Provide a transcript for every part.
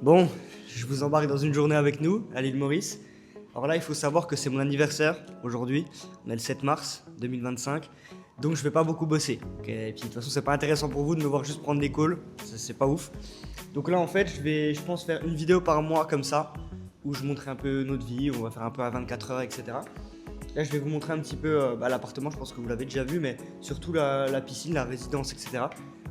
Bon, je vous embarque dans une journée avec nous à l'île Maurice. Alors là, il faut savoir que c'est mon anniversaire aujourd'hui. On est le 7 mars 2025. Donc je vais pas beaucoup bosser. Okay, et puis de toute façon, c'est pas intéressant pour vous de me voir juste prendre des calls. C'est pas ouf. Donc là, en fait, je pense faire une vidéo par mois comme ça, où je montrerai un peu notre vie. On va faire un peu à 24 heures, etc. Là, je vais vous montrer un petit peu l'appartement. Je pense que vous l'avez déjà vu, mais surtout la piscine, la résidence, etc.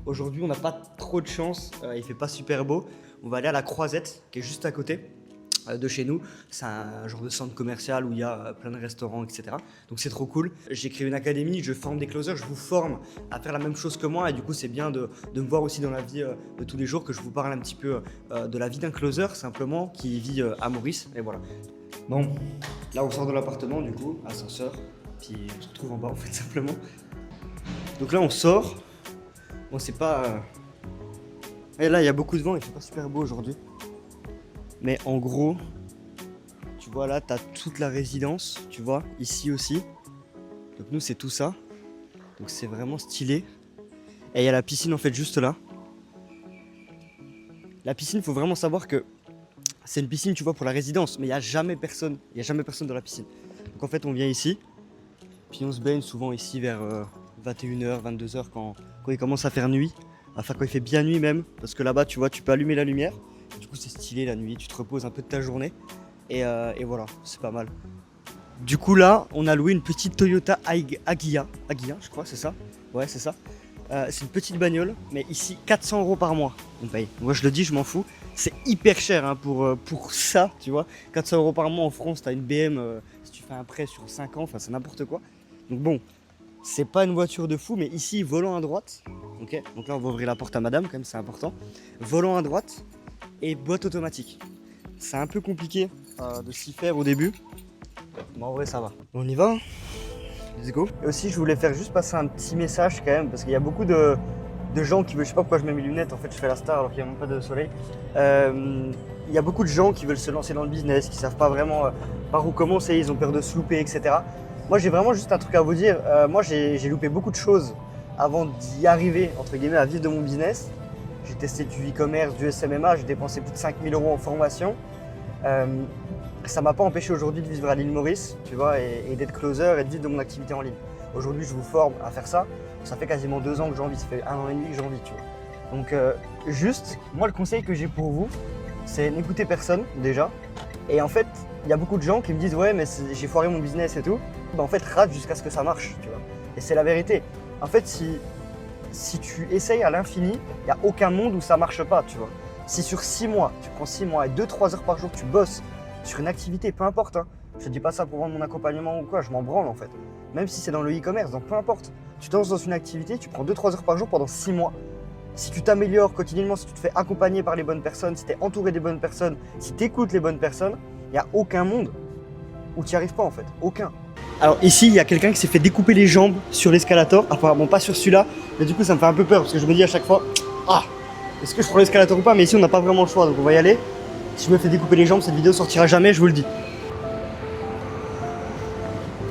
Aujourd'hui, on n'a pas trop de chance. Il fait pas super beau. On va aller à la Croisette, qui est juste à côté de chez nous. C'est un genre de centre commercial où il y a plein de restaurants, etc. Donc c'est trop cool. J'ai créé une académie, je forme des closers, je vous forme à faire la même chose que moi. Et du coup, c'est bien de me voir aussi dans la vie de tous les jours, que je vous parle un petit peu de la vie d'un closer, simplement, qui vit à Maurice. Et voilà. Bon, là, on sort de l'appartement, du coup, ascenseur. Puis on se retrouve en bas, en fait, simplement. Donc là, on sort. Bon, c'est pas... Et là, il y a beaucoup de vent, il fait pas super beau aujourd'hui. Mais en gros, tu vois là, tu as toute la résidence, tu vois, ici aussi. Donc nous, c'est tout ça. Donc c'est vraiment stylé. Et il y a la piscine en fait juste là. La piscine, il faut vraiment savoir que c'est une piscine, tu vois, pour la résidence. Mais il n'y a jamais personne. Il n'y a jamais personne dans la piscine. Donc en fait, on vient ici. Puis on se baigne souvent ici vers 21h, 22h quand il commence à faire nuit. Enfin, quand il fait bien nuit même. Parce que là-bas, tu vois, tu peux allumer la lumière. Du coup, c'est stylé la nuit, tu te reposes un peu de ta journée et voilà, c'est pas mal. Du coup, là, on a loué une petite Toyota Agya, je crois, c'est ça? Ouais, c'est ça. C'est une petite bagnole, mais ici, 400 € par mois, on paye. Moi, je le dis, je m'en fous. C'est hyper cher hein, pour ça, tu vois. 400 € par mois en France, t'as une BM, si tu fais un prêt sur 5 ans, enfin, c'est n'importe quoi. Donc bon, c'est pas une voiture de fou, mais ici, volant à droite. Ok, donc là, on va ouvrir la porte à madame, quand même, c'est important. Volant à droite. Et boîte automatique. C'est un peu compliqué de s'y faire au début. Mais en vrai ça va. On y va. Let's go. Et aussi je voulais faire juste passer un petit message quand même. Parce qu'il y a beaucoup de gens qui veulent... Je sais pas pourquoi je mets mes lunettes. En fait je fais la star alors qu'il n'y a même pas de soleil. Il y a beaucoup de gens qui veulent se lancer dans le business. Qui savent pas vraiment par où commencer. Ils ont peur de se louper, etc. Moi j'ai vraiment juste un truc à vous dire. Moi j'ai loupé beaucoup de choses avant d'y arriver entre guillemets à vivre de mon business. J'ai testé du e-commerce, du SMMA, j'ai dépensé plus de 5 000 € en formation. Ça m'a pas empêché aujourd'hui de vivre à l'île Maurice, tu vois, et d'être closer et de vivre de mon activité en ligne. Aujourd'hui, je vous forme à faire ça. Ça fait quasiment 2 ans que j'ai envie, ça fait 1 an et demi que j'ai envie, tu vois. Donc, juste, moi, le conseil que j'ai pour vous, c'est n'écoutez personne, déjà. Et en fait, il y a beaucoup de gens qui me disent « Ouais, mais j'ai foiré mon business et tout. » En fait, rate jusqu'à ce que ça marche, tu vois. Et c'est la vérité. En fait, si tu essayes à l'infini, il n'y a aucun monde où ça ne marche pas, tu vois. Si sur 6 mois, tu prends 6 mois et 2-3 heures par jour, tu bosses sur une activité, peu importe, hein, je ne dis pas ça pour vendre mon accompagnement ou quoi, je m'en branle en fait. Même si c'est dans le e-commerce, donc peu importe. Tu te lances dans une activité, tu prends 2-3 heures par jour pendant 6 mois. Si tu t'améliores quotidiennement, si tu te fais accompagner par les bonnes personnes, si tu es entouré des bonnes personnes, si tu écoutes les bonnes personnes, il n'y a aucun monde où tu n'y arrives pas en fait, aucun. Alors ici, il y a quelqu'un qui s'est fait découper les jambes sur l'escalator. Enfin bon, pas sur celui-là, mais du coup ça me fait un peu peur parce que je me dis à chaque fois, ah, est-ce que je prends l'escalator ou pas? Mais ici on n'a pas vraiment le choix, donc on va y aller. Si je me fais découper les jambes, cette vidéo sortira jamais, je vous le dis.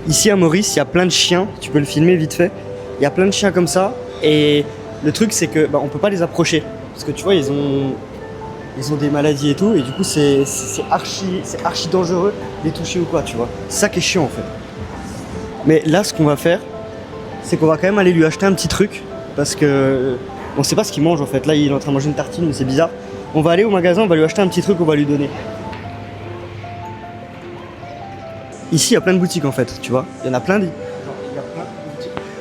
Ici à Maurice, il y a plein de chiens, tu peux le filmer vite fait. Il y a plein de chiens comme ça, et le truc c'est que on peut pas les approcher. Parce que tu vois, ils ont des maladies et tout, et du coup c'est archi dangereux de les toucher ou quoi, tu vois. C'est ça qui est chiant en fait. Mais là, ce qu'on va faire, c'est qu'on va quand même aller lui acheter un petit truc. Parce que on sait pas ce qu'il mange en fait. Là, il est en train de manger une tartine, mais c'est bizarre. On va aller au magasin, on va lui acheter un petit truc qu'on va lui donner. Ici, il y a plein de boutiques en fait, tu vois. Il y en a plein. Là,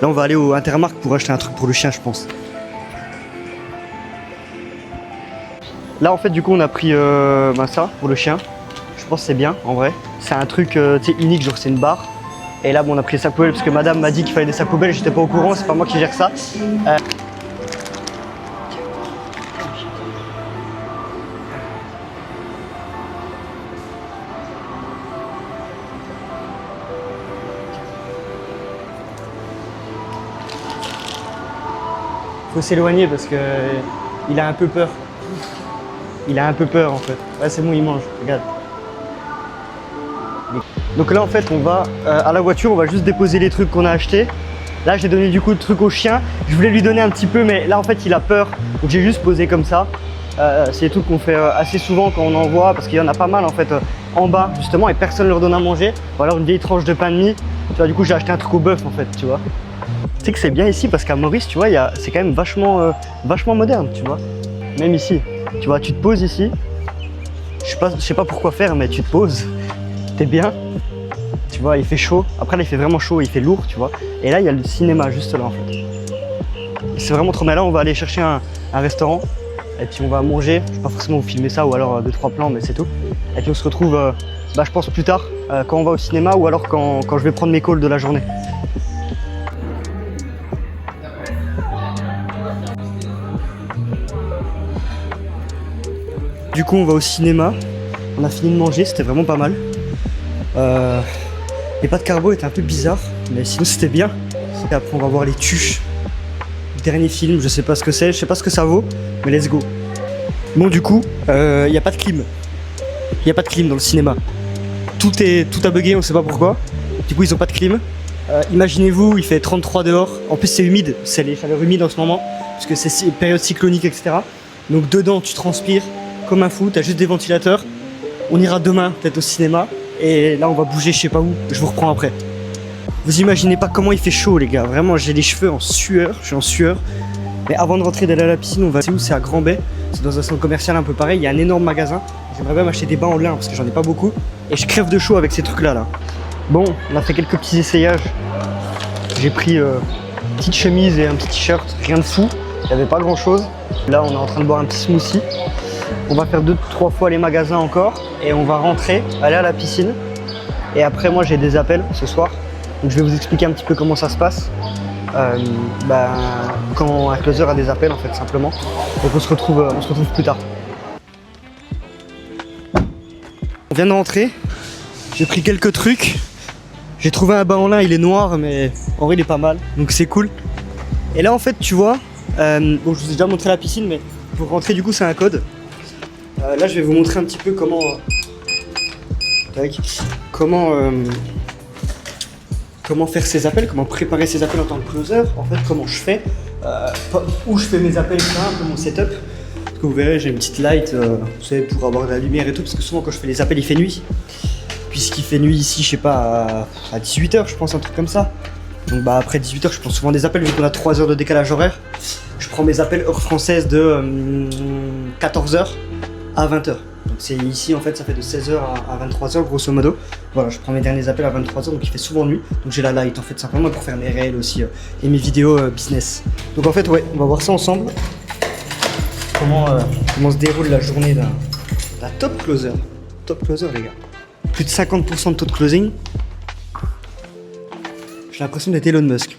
on va aller au Intermarkt pour acheter un truc pour le chien, je pense. Là, en fait, du coup, on a pris ça pour le chien. Je pense que c'est bien, en vrai. C'est un truc unique, genre c'est une barre. Et là, bon, on a pris les sacs poubelles parce que madame m'a dit qu'il fallait des sacs poubelles, j'étais pas au courant, c'est pas moi qui gère ça. Faut s'éloigner parce que il a un peu peur. Il a un peu peur en fait. Ouais, c'est bon, il mange, regarde. Donc là en fait on va à la voiture, on va juste déposer les trucs qu'on a achetés. Là j'ai donné du coup le truc au chien. Je voulais lui donner un petit peu mais là en fait il a peur. Donc j'ai juste posé comme ça. C'est des trucs qu'on fait assez souvent quand on en voit, parce qu'il y en a pas mal en fait en bas justement et personne leur donne à manger. Ou alors une vieille tranche de pain de mie. Tu vois, du coup j'ai acheté un truc au bœuf en fait, tu vois. Tu sais que c'est bien ici parce qu'à Maurice, tu vois, c'est quand même vachement moderne, tu vois. Même ici, tu vois, tu te poses ici. Je sais pas pourquoi faire, mais tu te poses. T'es bien. Tu vois, il fait chaud. Après là, il fait vraiment chaud, il fait lourd, tu vois. Et là, il y a le cinéma juste là en fait. C'est vraiment trop mal. Là, on va aller chercher un restaurant. Et puis on va manger. Je vais pas forcément vous filmer ça ou alors 2-3 plans, mais c'est tout. Et puis on se retrouve, je pense plus tard, quand on va au cinéma ou alors quand je vais prendre mes calls de la journée. Du coup, on va au cinéma. On a fini de manger, c'était vraiment pas mal. Les pâtes carbo étaient un peu bizarres, mais sinon c'était bien. Et après, on va voir les tuches. Dernier film, je sais pas ce que c'est, je sais pas ce que ça vaut, mais let's go. Bon, du coup, y a pas de clim. Y a pas de clim dans le cinéma. Tout a bugué, on sait pas pourquoi. Du coup, ils ont pas de clim. Imaginez-vous, il fait 33 dehors. En plus, c'est humide, c'est les chaleurs humides en ce moment, parce que c'est période cyclonique, etc. Donc dedans, tu transpires comme un fou, t'as juste des ventilateurs. On ira demain peut-être au cinéma et là on va bouger je sais pas où, je vous reprends après. Vous imaginez pas comment il fait chaud les gars, vraiment j'ai les cheveux en sueur, je suis en sueur. Mais avant de rentrer d'aller à la piscine, on va c'est où? C'est à Grand Bay, c'est dans un centre commercial un peu pareil, il y a un énorme magasin. J'aimerais bien m'acheter des bains en lin parce que j'en ai pas beaucoup et je crève de chaud avec ces trucs là. Bon, on a fait quelques petits essayages. J'ai pris une petite chemise et un petit t-shirt, rien de fou, il y avait pas grand chose. Là on est en train de boire un petit smoothie. On va faire 2-3 fois les magasins encore et on va rentrer, aller à la piscine. Et après moi j'ai des appels ce soir. Donc je vais vous expliquer un petit peu comment ça se passe. Quand un closer a des appels en fait simplement. Donc on se retrouve plus tard. On vient de rentrer. J'ai pris quelques trucs. J'ai trouvé un bain en lin, il est noir mais en vrai il est pas mal. Donc c'est cool. Et là en fait tu vois, bon je vous ai déjà montré la piscine mais pour rentrer du coup c'est un code. Là, je vais vous montrer un petit peu comment faire ces appels, comment préparer ces appels en tant que closer. En fait, comment je fais, où je fais mes appels, etc. Un peu mon setup. Parce que vous verrez, j'ai une petite light, vous savez, pour avoir de la lumière et tout. Parce que souvent, quand je fais les appels, il fait nuit. Puisqu'il fait nuit ici, je sais pas, à 18h, je pense, un truc comme ça. Donc, après 18h, je prends souvent des appels vu qu'on a 3 heures de décalage horaire. Je prends mes appels heure française de 14h. À 20h. Donc c'est ici en fait ça fait de 16h à 23h grosso modo. Voilà, je prends mes derniers appels à 23h donc il fait souvent nuit. Donc j'ai la light en fait simplement pour faire mes réels aussi et mes vidéos business. Donc en fait ouais, on va voir ça ensemble. Comment se déroule la journée d'un top closer. Top closer les gars. Plus de 50% de taux de closing. J'ai l'impression d'être Elon Musk.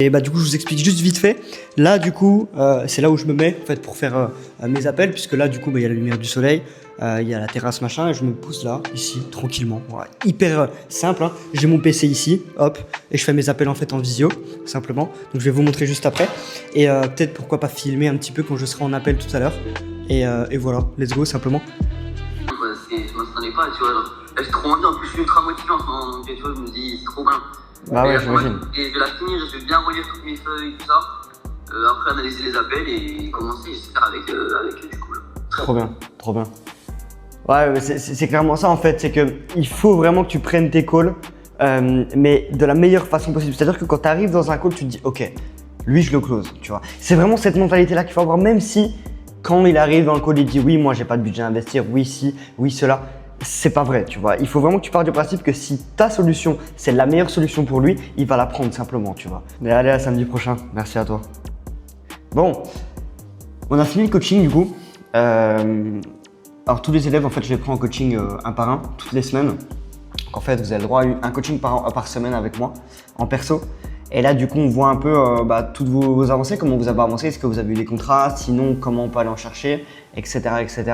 Et du coup je vous explique juste vite fait. Là du coup c'est là où je me mets en fait pour faire mes appels puisque là du coup il y a la lumière du soleil, il y a la terrasse machin et je me pousse là ici tranquillement. Voilà, hyper simple. Hein. J'ai mon PC ici, hop, et je fais mes appels en fait en visio simplement. Donc je vais vous montrer juste après et peut-être pourquoi pas filmer un petit peu quand je serai en appel tout à l'heure. Et voilà, let's go simplement. Je m'attendais pas, tu vois. Là, j'ai trop envie, en plus je suis ultra motivé en ce moment, donc tu vois, je me dis c'est trop bien. Ah ouais, j'imagine. Et je vais la finir, je vais bien relire toutes mes feuilles, tout ça. Après analyser les appels et commencer, j'espère, avec du coup. Trop bien, trop bien. Ouais, c'est clairement ça en fait, c'est que il faut vraiment que tu prennes tes calls, mais de la meilleure façon possible. C'est-à-dire que quand tu arrives dans un call, tu te dis ok, lui je le close, tu vois. C'est vraiment cette mentalité-là qu'il faut avoir, même si quand il arrive dans le call, il dit oui, moi j'ai pas de budget à investir, oui, si, oui, cela. C'est pas vrai, tu vois. Il faut vraiment que tu partes du principe que si ta solution, c'est la meilleure solution pour lui, il va la prendre simplement, tu vois. Mais allez, à samedi prochain. Merci à toi. Bon, on a fini le coaching du coup. Alors tous les élèves, en fait, je les prends en coaching un par un, toutes les semaines. Donc en fait, vous avez le droit à un coaching par semaine avec moi, en perso. Et là, du coup, on voit un peu toutes vos avancées, comment vous avez avancé, est-ce que vous avez eu des contrats, sinon comment on peut aller en chercher, etc. etc.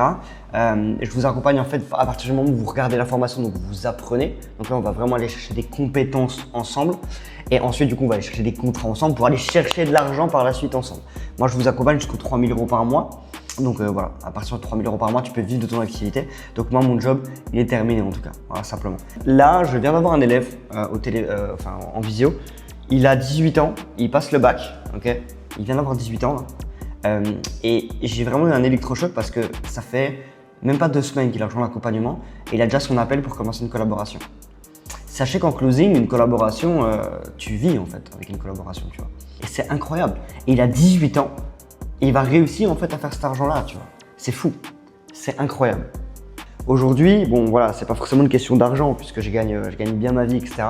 Je vous accompagne en fait à partir du moment où vous regardez la formation, donc vous apprenez. Donc là, on va vraiment aller chercher des compétences ensemble. Et ensuite, du coup, on va aller chercher des contrats ensemble pour aller chercher de l'argent par la suite ensemble. Moi, je vous accompagne jusqu'aux 3 000 € par mois. Donc voilà, à partir de 3 000 € par mois, tu peux vivre de ton activité. Donc moi, mon job, il est terminé en tout cas, voilà, simplement. Là, je viens d'avoir un élève en visio. Il a 18 ans, il passe le bac, ok. Il vient d'avoir 18 ans là. Et j'ai vraiment eu un électrochoc parce que ça fait même pas 2 semaines qu'il a rejoint l'accompagnement et il a déjà son appel pour commencer une collaboration. Sachez qu'en closing, une collaboration, tu vis en fait avec une collaboration, tu vois. Et c'est incroyable. Et il a 18 ans et il va réussir en fait à faire cet argent-là, tu vois. C'est fou, c'est incroyable. Aujourd'hui, bon voilà, c'est pas forcément une question d'argent puisque je gagne bien ma vie, etc.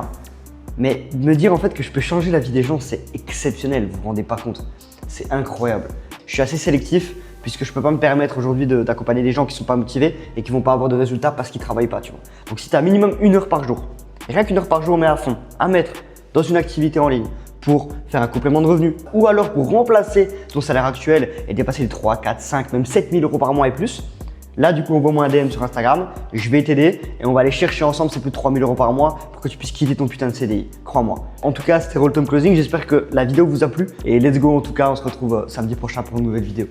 Mais me dire en fait que je peux changer la vie des gens, c'est exceptionnel, vous vous rendez pas compte. C'est incroyable. Je suis assez sélectif puisque je peux pas me permettre aujourd'hui d'accompagner des gens qui sont pas motivés et qui vont pas avoir de résultats parce qu'ils travaillent pas, tu vois. Donc si tu as minimum 1 heure par jour, rien qu'1 heure par jour mais à fond, à mettre dans une activité en ligne pour faire un complément de revenus ou alors pour remplacer ton salaire actuel et dépasser les 3, 4, 5, même 7 000 € par mois et plus, là du coup envoie-moi un DM sur Instagram, je vais t'aider et on va aller chercher ensemble ces plus de 3 000 € par mois pour que tu puisses quitter ton putain de CDI, crois-moi. En tout cas, c'était Roll Time Closing, j'espère que la vidéo vous a plu et let's go en tout cas, on se retrouve samedi prochain pour une nouvelle vidéo.